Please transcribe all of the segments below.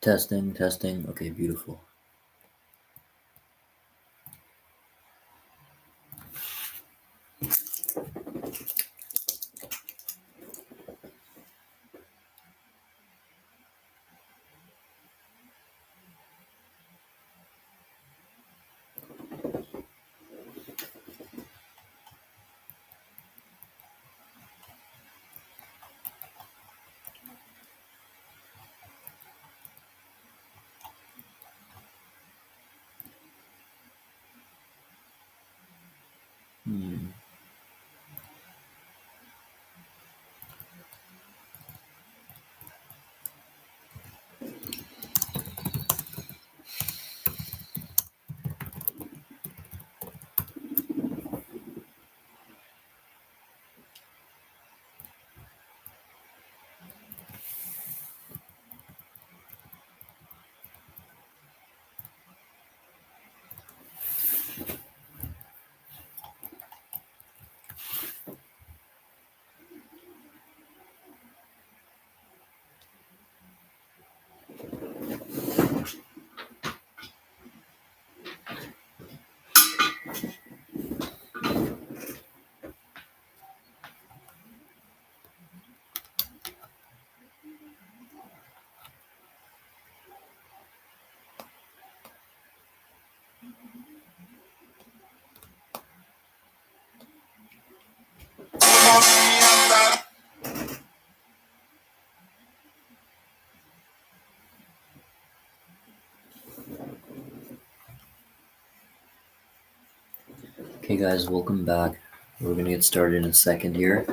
Testing, testing. Okay, beautiful. Hmm. Okay, guys, welcome back. We're gonna get started in a second here.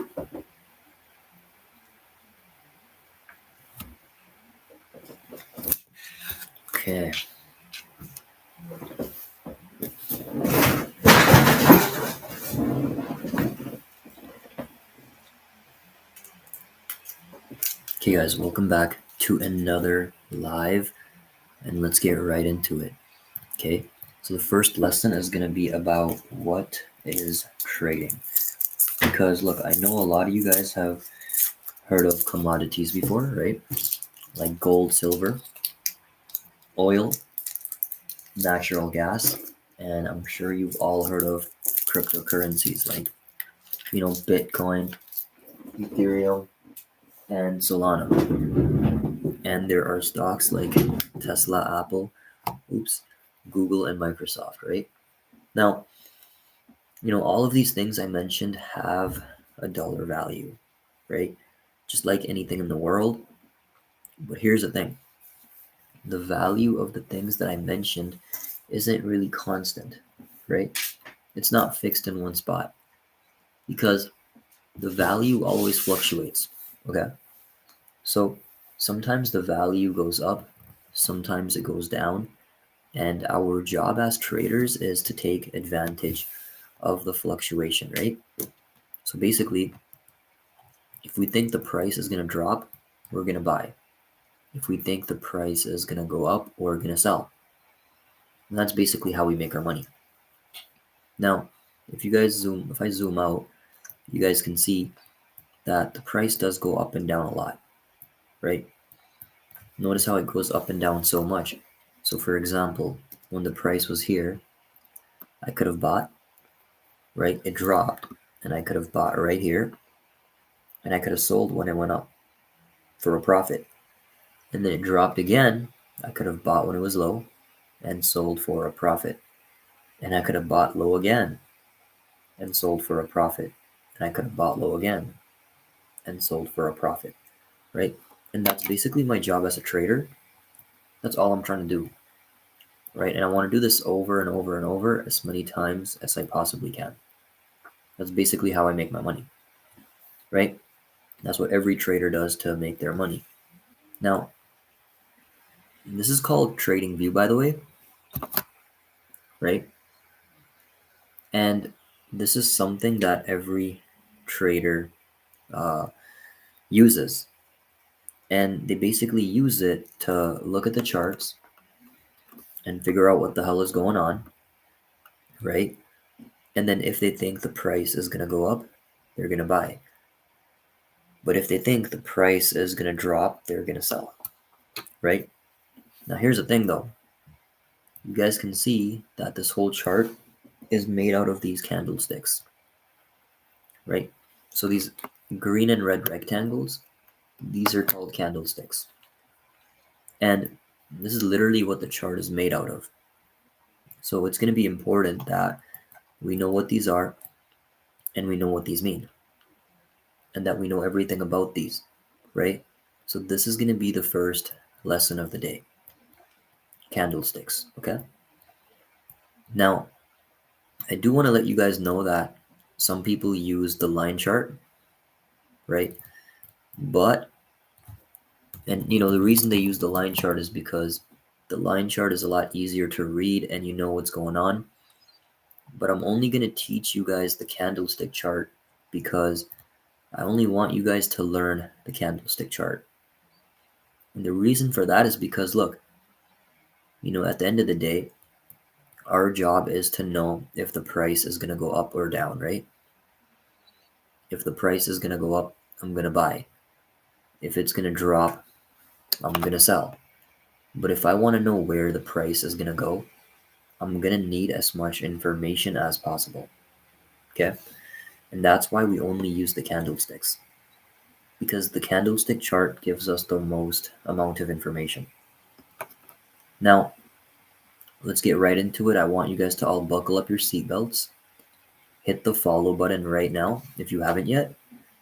Okay. Okay, guys, welcome back to another live, and let's get right into it. Okay, so the first lesson is gonna be about what is trading. Because look, I know a lot of you guys have heard of commodities before, right? Like gold, silver, oil, natural gas, and I'm sure you've all heard of cryptocurrencies like, Bitcoin, Ethereum, and Solana. And there are stocks like Tesla, Apple, Google, and Microsoft, right? Now, all of these things I mentioned have a dollar value, right? Just like anything in the world. But here's the thing. The value of the things that I mentioned isn't really constant, right? It's not fixed in one spot because the value always fluctuates, okay? So sometimes the value goes up, sometimes it goes down, and our job as traders is to take advantage of the fluctuation, right? So basically, if we think the price is going to drop, we're going to buy. If we think the price is going to go up, we're going to sell. And that's basically how we make our money. Now, if I zoom out, you guys can see that the price does go up and down a lot, right? Notice how it goes up and down so much. So for example, when the price was here, I could have bought, right? It dropped, and I could have bought right here, and I could have sold when it went up for a profit. And then it dropped again. I could have bought when it was low and sold for a profit. And I could have bought low again and sold for a profit. And I could have bought low again and sold for a profit, right? And that's basically my job as a trader. That's all I'm trying to do, right? And I want to do this over and over and over as many times as I possibly can. That's basically how I make my money, right? That's what every trader does to make their money. Now, this is called Trading View, by the way, right? And this is something that every trader uses. And they basically use it to look at the charts and figure out what the hell is going on, right? And then if they think the price is going to go up, they're going to buy. But if they think the price is going to drop, they're going to sell, right? Now here's the thing though. You guys can see that this whole chart is made out of these candlesticks, right? So these green and red rectangles, these are called candlesticks. And this is literally what the chart is made out of. So it's going to be important that we know what these are and we know what these mean and that we know everything about these, right? So this is going to be the first lesson of the day. Candlesticks, okay? Now, I do want to let you guys know that some people use the line chart, right? And the reason they use the line chart is because the line chart is a lot easier to read and you know what's going on. But I'm only going to teach you guys the candlestick chart because I only want you guys to learn the candlestick chart. And the reason for that is because, look, at the end of the day, our job is to know if the price is going to go up or down, right? If the price is going to go up, I'm going to buy. If it's going to drop, I'm going to sell. But if I want to know where the price is going to go, I'm going to need as much information as possible. Okay? And that's why we only use the candlesticks. Because the candlestick chart gives us the most amount of information. Now, let's get right into it. I want you guys to all buckle up your seatbelts. Hit the follow button right now if you haven't yet.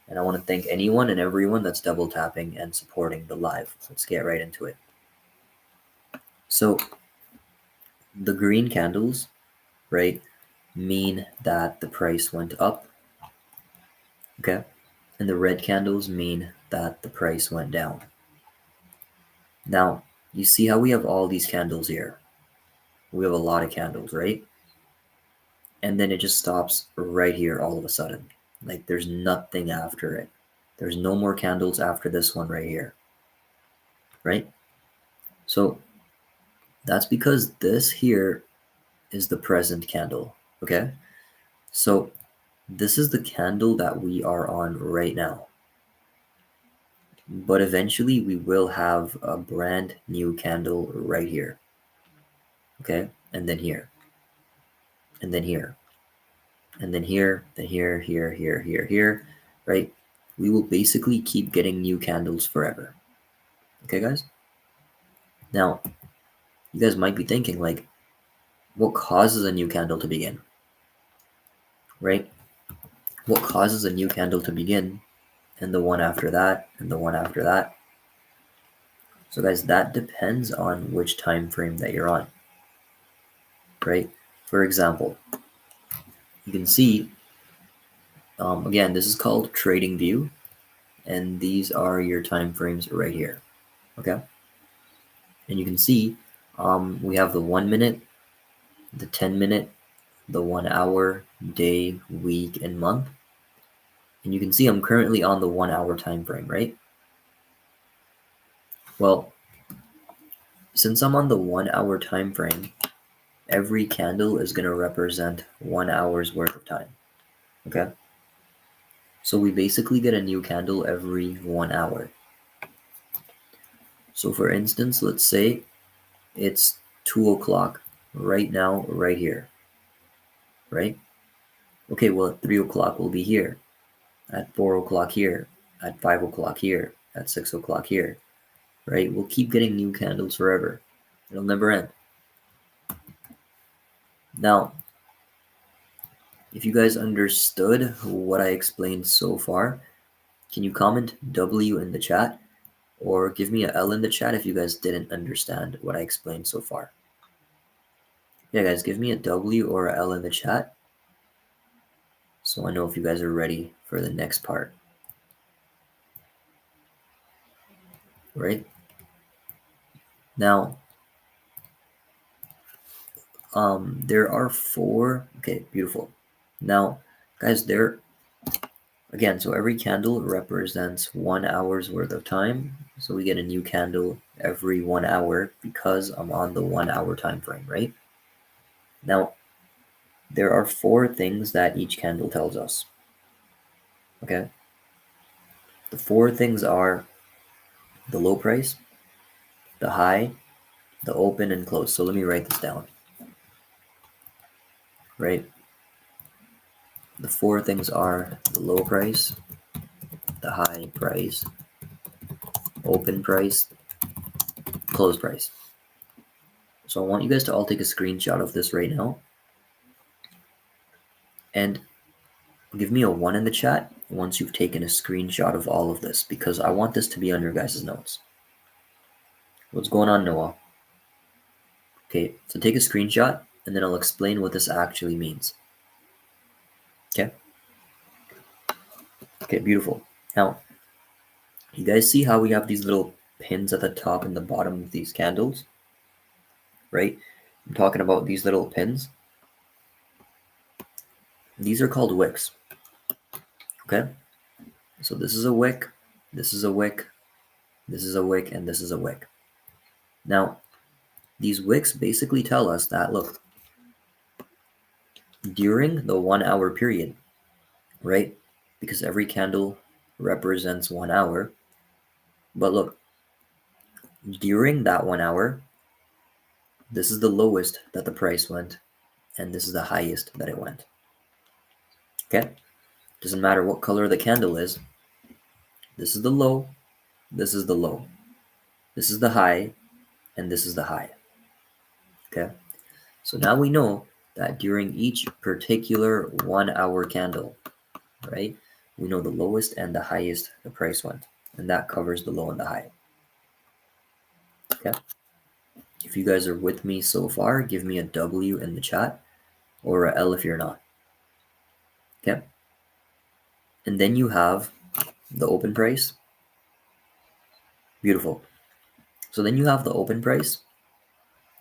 And I want to thank anyone and everyone that's double tapping and supporting the live. Let's get right into it. So, the green candles, right, mean that the price went up. Okay? And the red candles mean that the price went down. Now, you see how we have all these candles here? We have a lot of candles, right? And then it just stops right here all of a sudden. Like there's nothing after it. There's no more candles after this one right here, right? So that's because this here is the present candle, okay? So this is the candle that we are on right now. But eventually we will have a brand new candle right here, okay? And then here, and then here, and then here, then here, here, right? We will basically keep getting new candles forever. Okay, guys? Now, you guys might be thinking, like, what causes a new candle to begin? Right? What causes a new candle to begin, and the one after that, and the one after that? So, guys, that depends on which time frame that you're on. Right? For example, you can see, again, this is called Trading View, and these are your time frames right here. Okay? And you can see we have the 1 minute, the 10-minute, the 1 hour, day, week, and month. And you can see I'm currently on the 1 hour time frame, right? Well, since I'm on the 1 hour time frame, every candle is going to represent 1 hour's worth of time. Okay? So we basically get a new candle every 1 hour. So for instance, let's say it's 2 o'clock right now, right here. Right? Okay, well at 3 o'clock we'll be here. At 4 o'clock here. At 5 o'clock here. At 6 o'clock here. Right? We'll keep getting new candles forever. It'll never end. Now, if you guys understood what I explained so far, can you comment W in the chat or give me a L in the chat if you guys didn't understand what I explained so far? Yeah, guys, give me a W or a L in the chat so I know if you guys are ready for the next part. Right? Now, there are 4. Okay, beautiful. Now, guys, again, so every candle represents 1 hour's worth of time. So we get a new candle every 1 hour because I'm on the 1 hour time frame, right? Now, there are 4 things that each candle tells us. Okay? The 4 things are the low price, the high, the open and close. So let me write this down, right? The four things are the low price, the high price, open price, close price. So I want you guys to all take a screenshot of this right now and give me a 1 in the chat once you've taken a screenshot of all of this, because I want this to be on your guys' notes. What's going on, Noah? Okay, so take a screenshot and then I'll explain what this actually means. Okay? Okay, beautiful. Now, you guys see how we have these little pins at the top and the bottom of these candles, right? I'm talking about these little pins. These are called wicks, okay? So this is a wick, this is a wick, this is a wick, and this is a wick. Now, these wicks basically tell us that, look, during the 1 hour period, right? Because every candle represents 1 hour. But look, during that 1 hour, this is the lowest that the price went, and this is the highest that it went. Okay? Doesn't matter what color the candle is. This is the low, this is the low. This is the high, and this is the high. Okay? So now we know that during each particular 1 hour candle, right, we know the lowest and the highest the price went, and that covers the low and the high. Okay? If you guys are with me so far, give me a W in the chat or a L if you're not. Okay? And then you have the open price. Beautiful. So then you have the open price,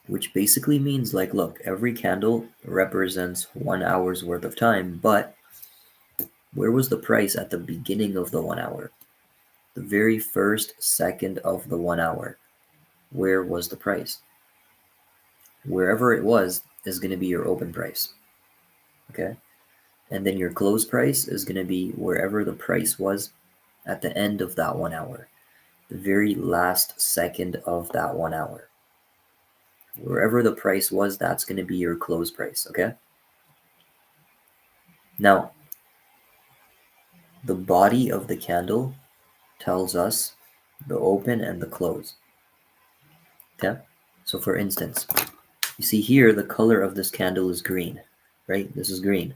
which basically means, like, look, every candle represents 1 hour's worth of time, but where was the price at the beginning of the 1 hour? The very first second of the 1 hour. Where was the price? Wherever it was is going to be your open price. Okay? And then your close price is going to be wherever the price was at the end of that 1 hour. The very last second of that 1 hour. Wherever the price was, that's going to be your close price, okay? Now, the body of the candle tells us the open and the close, okay? So for instance, you see here the color of this candle is green, right? This is green,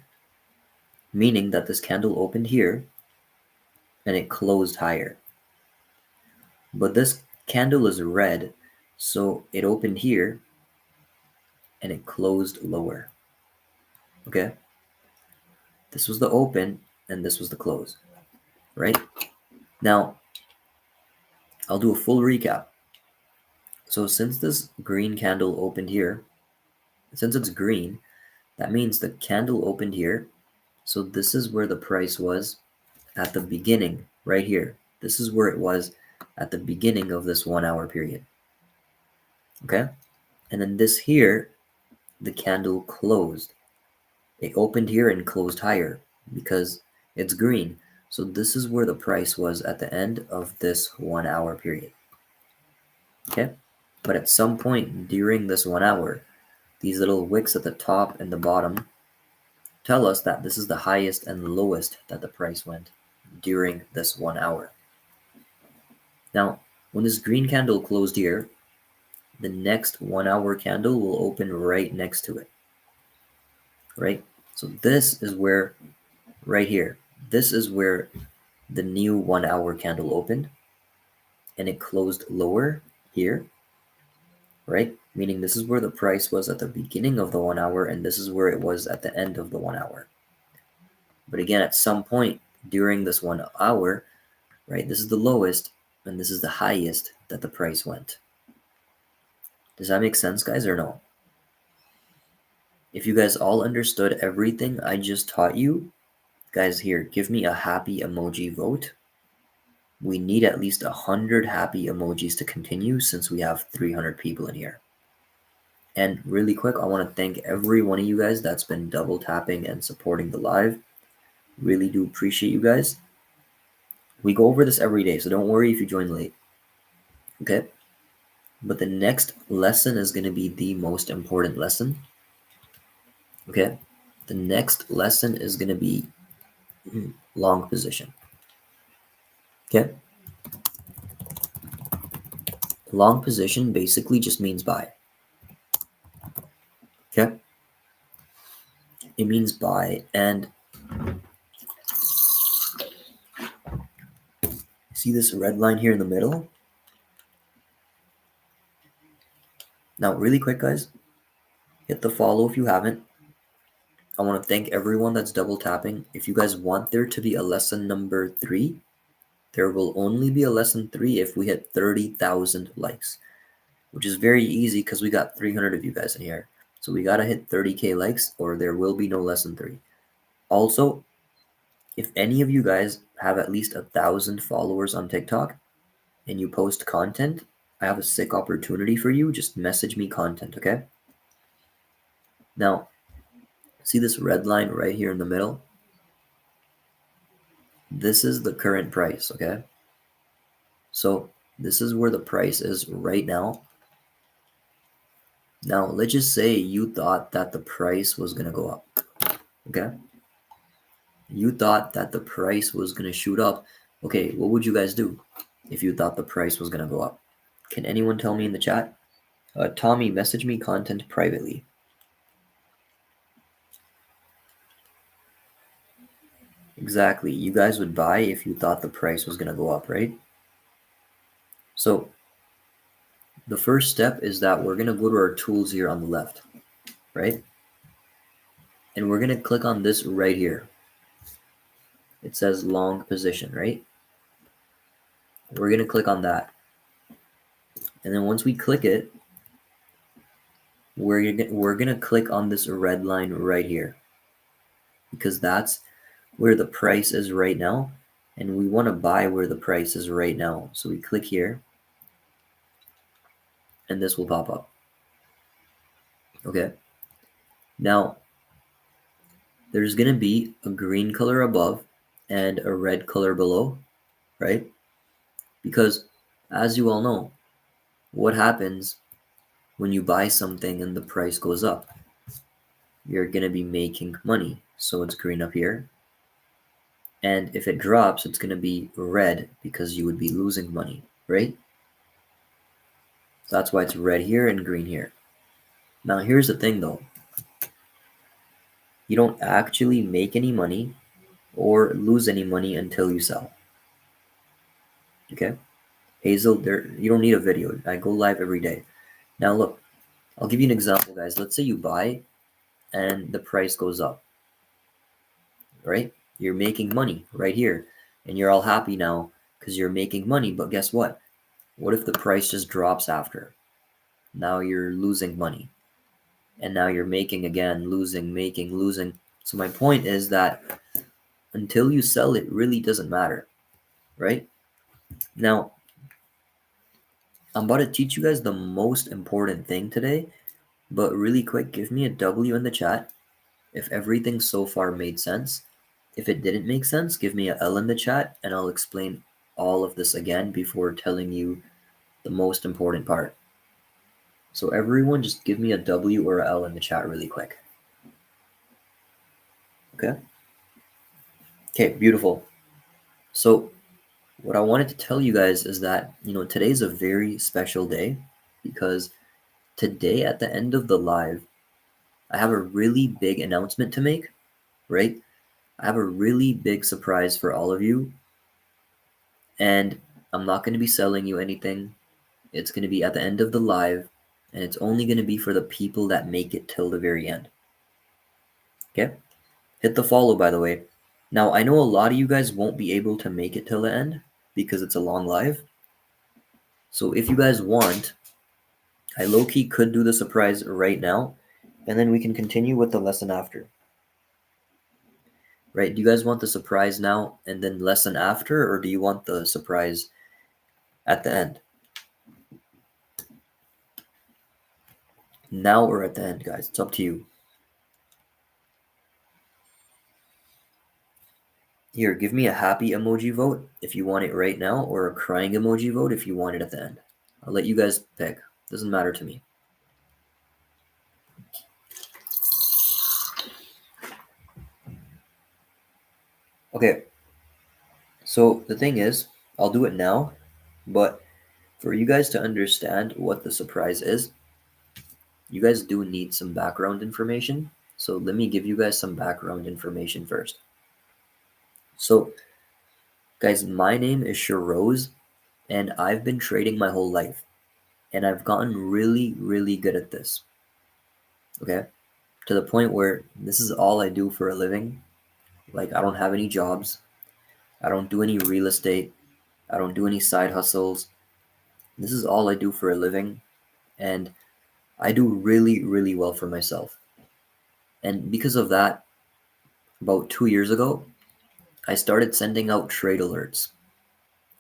meaning that this candle opened here and it closed higher. But this candle is red, so it opened here and it closed lower, okay? This was the open and this was the close, right? Now, I'll do a full recap. So since this green candle opened here, since it's green, that means the candle opened here. So this is where the price was at the beginning, right here. This is where it was at the beginning of this 1 hour period. Okay? And then this here, the candle closed. It opened here and closed higher because it's green. So this is where the price was at the end of this 1 hour period. Okay? But at some point during this 1 hour, these little wicks at the top and the bottom tell us that this is the highest and lowest that the price went during this 1 hour. Now, when this green candle closed here, the next 1 hour candle will open right next to it, right? So this is where, right here, this is where the new 1 hour candle opened and it closed lower here, right? Meaning this is where the price was at the beginning of the 1 hour and this is where it was at the end of the 1 hour. But again, at some point during this 1 hour, right, this is the lowest and this is the highest that the price went. Does that make sense, guys, or no? If you guys all understood everything I just taught you, guys, here, give me a happy emoji vote. We need at least 100 happy emojis to continue since we have 300 people in here. And really quick, I want to thank every one of you guys that's been double tapping and supporting the live. Really do appreciate you guys. We go over this every day, so don't worry if you join late. Okay? But the next lesson is going to be the most important lesson. Okay? The next lesson is going to be long position. Okay? Long position basically just means buy. Okay? It means buy. And see this red line here in the middle? Now, really quick, guys, hit the follow if you haven't. I want to thank everyone that's double tapping. If you guys want there to be a lesson number 3, there will only be a lesson 3 if we hit 30,000 likes, which is very easy because we got 300 of you guys in here. So we got to hit 30K likes or there will be no lesson 3. Also, if any of you guys have at least 1,000 followers on TikTok and you post content, I have a sick opportunity for you. Just message me content, okay? Now, see this red line right here in the middle? This is the current price, okay? So this is where the price is right now. Now, let's just say you thought that the price was going to go up, okay? You thought that the price was going to shoot up. Okay, what would you guys do if you thought the price was going to go up? Can anyone tell me in the chat? Tommy, message me content privately. Exactly. You guys would buy if you thought the price was going to go up, right? So the first step is that we're going to go to our tools here on the left, right? And we're going to click on this right here. It says long position, right? We're going to click on that. And then once we click it, we're going to click on this red line right here because that's where the price is right now. And we want to buy where the price is right now. So we click here and this will pop up. Okay. Now, there's going to be a green color above and a red color below, right? Because as you all know, what happens when you buy something and the price goes up? You're going to be making money. So it's green up here. And if it drops, it's going to be red because you would be losing money, right? So that's why it's red here and green here. Now, here's the thing though. You don't actually make any money or lose any money until you sell. Okay? Hazel, you don't need a video. I go live every day. Now look, I'll give you an example, guys. Let's say you buy and the price goes up, right? You're making money right here and you're all happy now because you're making money. But guess what? What if the price just drops after? Now you're losing money. And now you're making again, losing, making, losing. So my point is that until you sell, it really doesn't matter, right? Now, I'm about to teach you guys the most important thing today, but really quick, give me a W in the chat if everything so far made sense. If it didn't make sense, give me a L in the chat and I'll explain all of this again before telling you the most important part. So everyone just give me a W or a L in the chat really quick. Okay? Okay, beautiful. So what I wanted to tell you guys is that, today's a very special day because today at the end of the live, I have a really big announcement to make, right? I have a really big surprise for all of you. And I'm not going to be selling you anything. It's going to be at the end of the live, and it's only going to be for the people that make it till the very end. Okay? Hit the follow, by the way. Now, I know a lot of you guys won't be able to make it till the end because it's a long live. So if you guys want, I low-key could do the surprise right now, and then we can continue with the lesson after. Right? Do you guys want the surprise now and then lesson after, or do you want the surprise at the end? Now or at the end, guys. It's up to you. Here, give me a happy emoji vote if you want it right now, or a crying emoji vote if you want it at the end. I'll let you guys pick. Doesn't matter to me. Okay, so the thing is, I'll do it now, but for you guys to understand what the surprise is, you guys do need some background information. So let me give you guys some background information first. So, guys, my name is Sharose, and I've been trading my whole life, and I've gotten really, really good at this. Okay, to the point where this is all I do for a living. Like, I don't have any jobs, I don't do any real estate, I don't do any side hustles. This is all I do for a living, and I do really, really well for myself. And because of that, about 2 years ago, I started sending out trade alerts,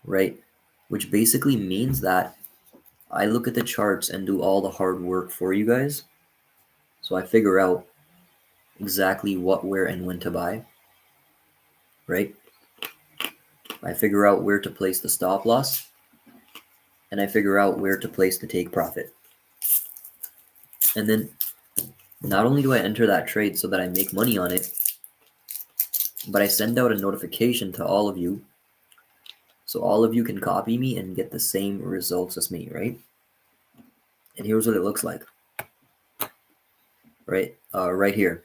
right? Which basically means that I look at the charts and do all the hard work for you guys. So I figure out exactly what, where, and when to buy, right? I figure out where to place the stop loss, and I figure out where to place the take profit. And then not only do I enter that trade so that I make money on it, but I send out a notification to all of you so all of you can copy me and get the same results as me, right? And here's what it looks like, right? Right here.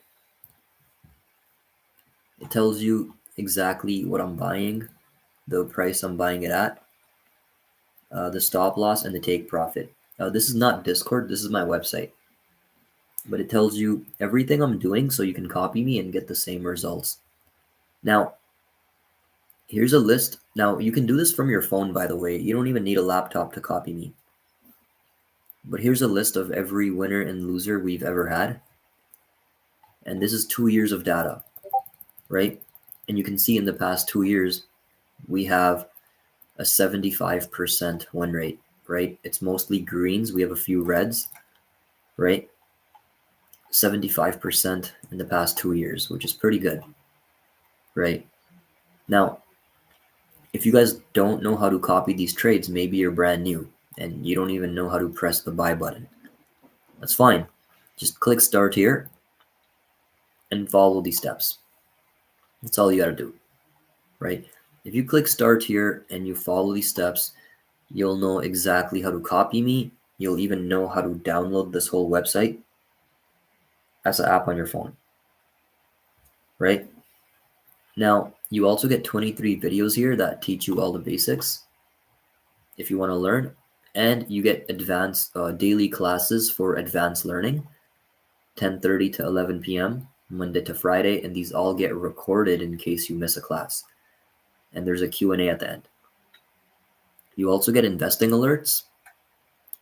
It tells you exactly what I'm buying, the price I'm buying it at, the stop loss, and the take profit. This is not Discord, this is my website. But it tells you everything I'm doing so you can copy me and get the same results. Now, here's a list. Now, you can do this from your phone, by the way. You don't even need a laptop to copy me. But here's a list of every winner and loser we've ever had. And this is 2 years of data, right? And you can see in the past 2 years, we have a 75% win rate, right? It's mostly greens. We have a few reds, right? 75% in the past 2 years, which is pretty good, right? Now, if you guys don't know how to copy these trades, maybe you're brand new and you don't even know how to press the buy button. That's fine. Just click start here and follow these steps. That's all you gotta do, right? If you click start here and you follow these steps, you'll know exactly how to copy me. You'll even know how to download this whole website as an app on your phone, right? Now, you also get 23 videos here that teach you all the basics if you want to learn, and you get advanced daily classes for advanced learning, 10:30 to 11 p.m. Monday to Friday, and these all get recorded in case you miss a class. And there's a Q&A at the end. You also get investing alerts.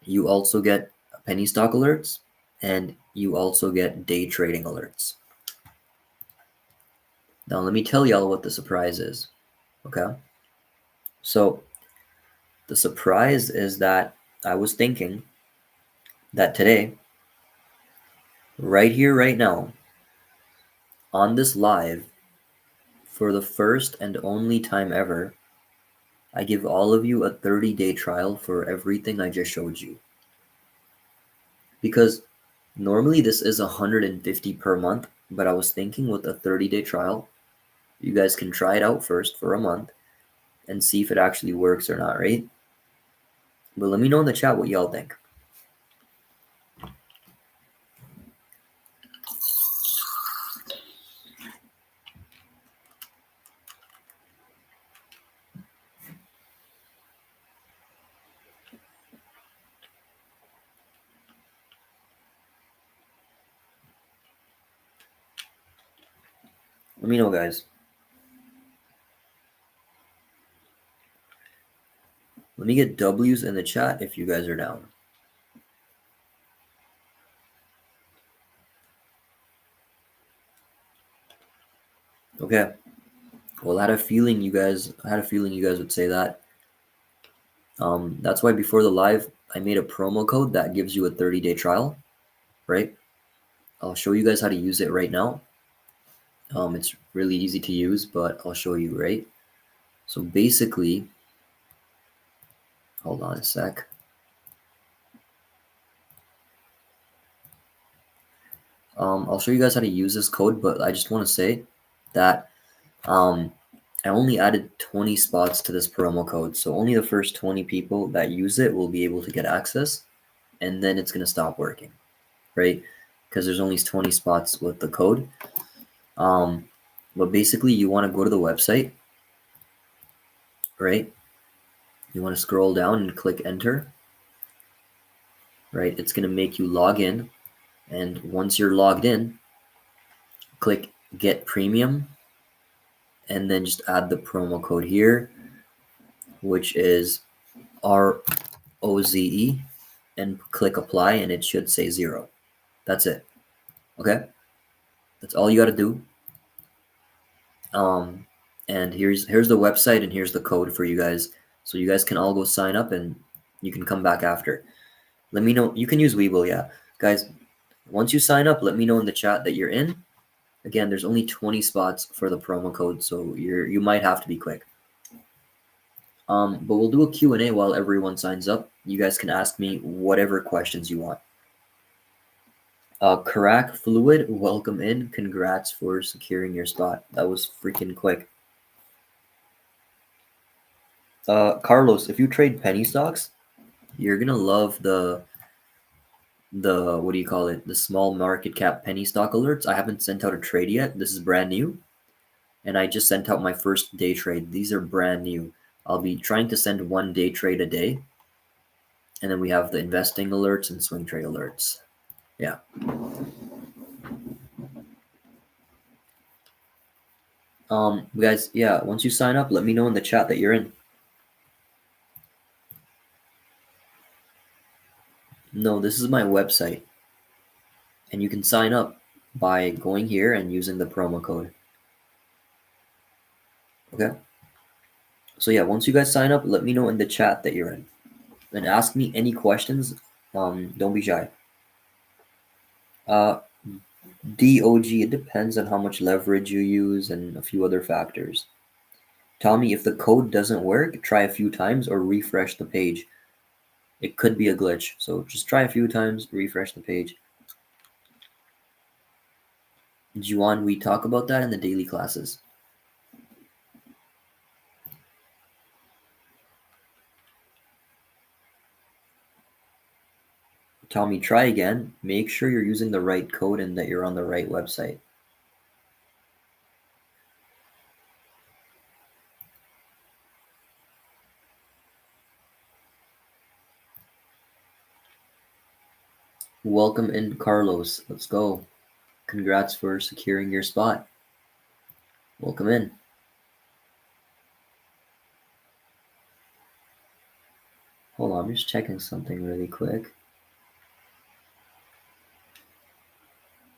You also get penny stock alerts, and you also get day trading alerts. Now let me tell y'all what the surprise is, okay? So the surprise is that I was thinking that today, right here, right now, on this live, for the first and only time ever, I give all of you a 30-day trial for everything I just showed you. Because normally this is 150 per month, but I was thinking with a 30-day trial, you guys can try it out first for a month and see if it actually works or not, right? But let me know in the chat what y'all think. Let me know, guys. Let me get W's in the chat if you guys are down. Okay. Well, I had a feeling you guys would say that. That's why before the live, I made a promo code that gives you a 30-day trial, right? I'll show you guys how to use it right now. It's really easy to use, but I'll show you, right? So basically, hold on a sec. I'll show you guys how to use this code, but I just want to say that I only added 20 spots to this promo code, so only the first 20 people that use it will be able to get access, and then it's going to stop working, right? Because there's only 20 spots with the code. But basically, you want to go to the website, right? You want to scroll down and click enter, right? It's going to make you log in, and once you're logged in, click get premium, and then just add the promo code here, which is ROZE, and click apply, and it should say 0. That's it. Okay, that's all you got to do. And here's the website, and here's the code for you guys, so you guys can all go sign up, and you can come back after. Let me know. You can use Webull, yeah, guys. Once you sign up, let me know in the chat that you're in. Again, there's only 20 spots for the promo code, so you might have to be quick. But we'll do a Q&A while everyone signs up. You guys can ask me whatever questions you want. Karak Fluid, welcome in. Congrats for securing your spot. That was freaking quick. Carlos, if you trade penny stocks, you're gonna love the what do you call it? The small market cap penny stock alerts. I haven't sent out a trade yet. This is brand new, and I just sent out my first day trade. These are brand new. I'll be trying to send one day trade a day, and then we have the investing alerts and swing trade alerts. Yeah. Guys, yeah, once you sign up, let me know in the chat that you're in. No, this is my website, and you can sign up by going here and using the promo code. Okay? So yeah, once you guys sign up, let me know in the chat that you're in, and ask me any questions. Don't be shy. DOG, it depends on how much leverage you use and a few other factors. Tommy, if the code doesn't work, try a few times or refresh the page. It could be a glitch, so just try a few times, refresh the page. Juan, we talk about that in the daily classes. Tommy, try again. Make sure you're using the right code and that you're on the right website. Welcome in, Carlos. Let's go. Congrats for securing your spot. Welcome in. Hold on, I'm just checking something really quick.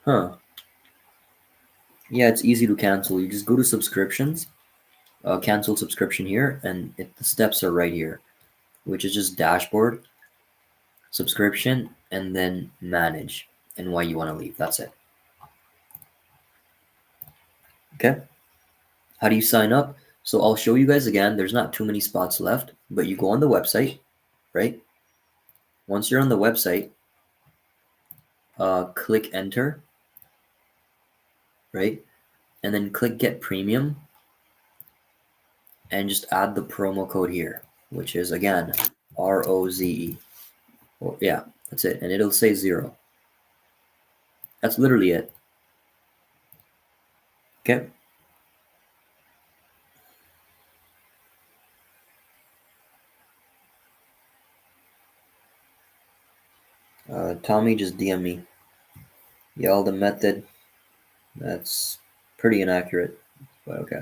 Huh. Yeah, it's easy to cancel. You just go to subscriptions, cancel subscription here, and the steps are right here, which is just dashboard, subscription, and then manage, and why you want to leave. That's it. Okay. How do you sign up? So I'll show you guys again. There's not too many spots left, but you go on the website, right? Once you're on the website, click enter, right? And then click get premium, and just add the promo code here, which is again ROZE. Well, yeah, that's it, and it'll say 0. That's literally it. Okay. Tommy, just DM me. Y'all, the method, that's pretty inaccurate, but okay.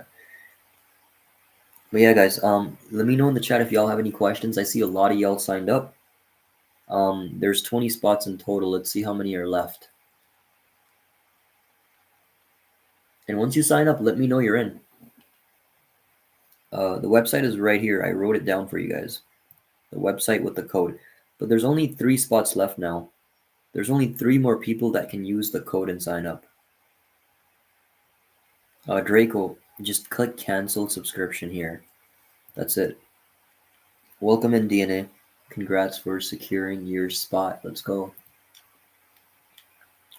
But yeah, guys, let me know in the chat if y'all have any questions. I see a lot of y'all signed up. There's 20 spots in total. Let's see how many are left. And once you sign up, let me know you're in. The website is right here. I wrote it down for you guys. The website with the code. But there's only 3 spots left now. There's only 3 more people that can use the code and sign up. Draco, just click cancel subscription here. That's it. Welcome in, DNA. Congrats for securing your spot. Let's go.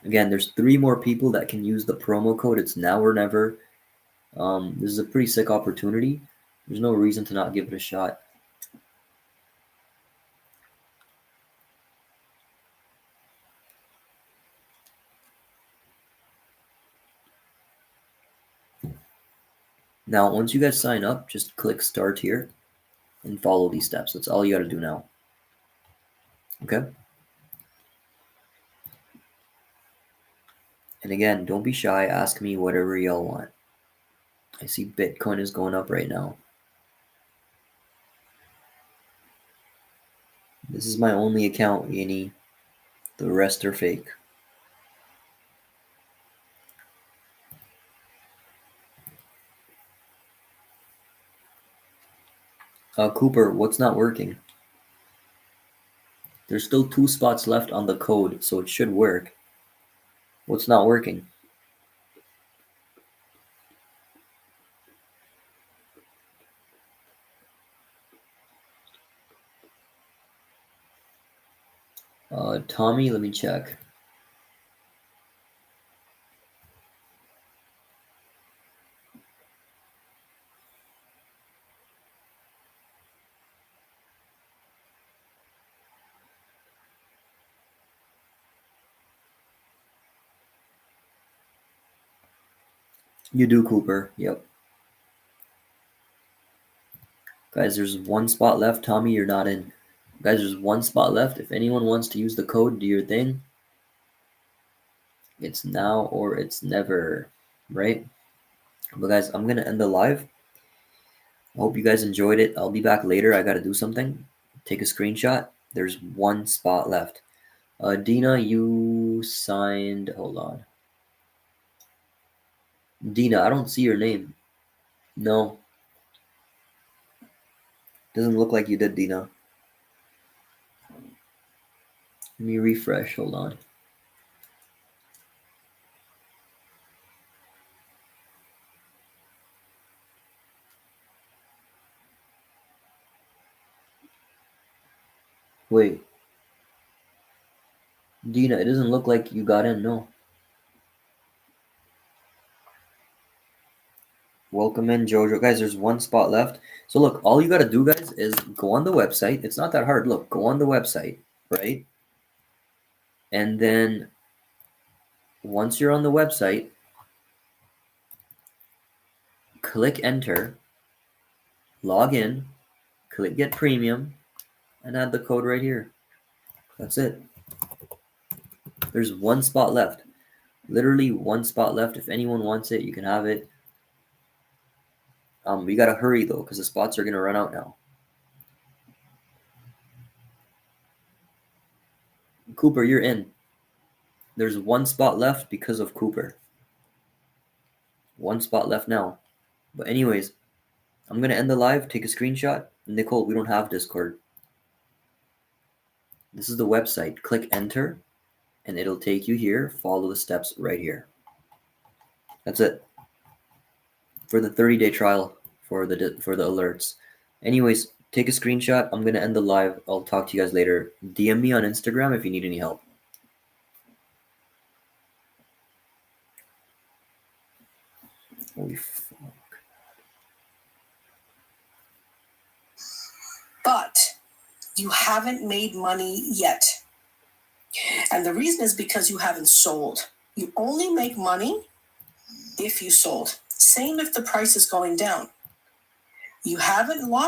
Again, there's 3 more people that can use the promo code. It's now or never. This is a pretty sick opportunity. There's no reason to not give it a shot. Now, once you guys sign up, just click start here and follow these steps. That's all you got to do now. Okay? And again, don't be shy. Ask me whatever y'all want. I see Bitcoin is going up right now. This is my only account, Yini. The rest are fake. Cooper, what's not working? There's still 2 spots left on the code, so it should work. What's not working? Tommy, let me check. You do, Cooper. Yep. Guys, there's 1 spot left. Tommy, you're not in. Guys, there's 1 spot left. If anyone wants to use the code, do your thing. It's now or it's never, right? But guys, I'm going to end the live. I hope you guys enjoyed it. I'll be back later. I got to do something. Take a screenshot. There's 1 spot left. Dina, you signed. Hold on. Dina, I don't see your name. No. Doesn't look like you did, Dina. Let me refresh. Hold on. Wait. Dina, it doesn't look like you got in. No. Welcome in, Jojo. Guys, there's 1 spot left. So look, all you got to do, guys, is go on the website. It's not that hard. Look, go on the website, right? And then once you're on the website, click enter, log in, click get premium, and add the code right here. That's it. There's 1 spot left. Literally 1 spot left. If anyone wants it, you can have it. We got to hurry, though, because the spots are going to run out now. Cooper, you're in. There's 1 spot left because of Cooper. 1 spot left now. But anyways, I'm going to end the live, take a screenshot. Nicole, we don't have Discord. This is the website. Click enter, and it'll take you here. Follow the steps right here. That's it. For the 30-day trial for the alerts. Anyways, take a screenshot. I'm going to end the live. I'll talk to you guys later. DM me on Instagram if you need any help. Holy fuck. But you haven't made money yet. And the reason is because you haven't sold. You only make money if you sold. Same if the price is going down. You haven't lost.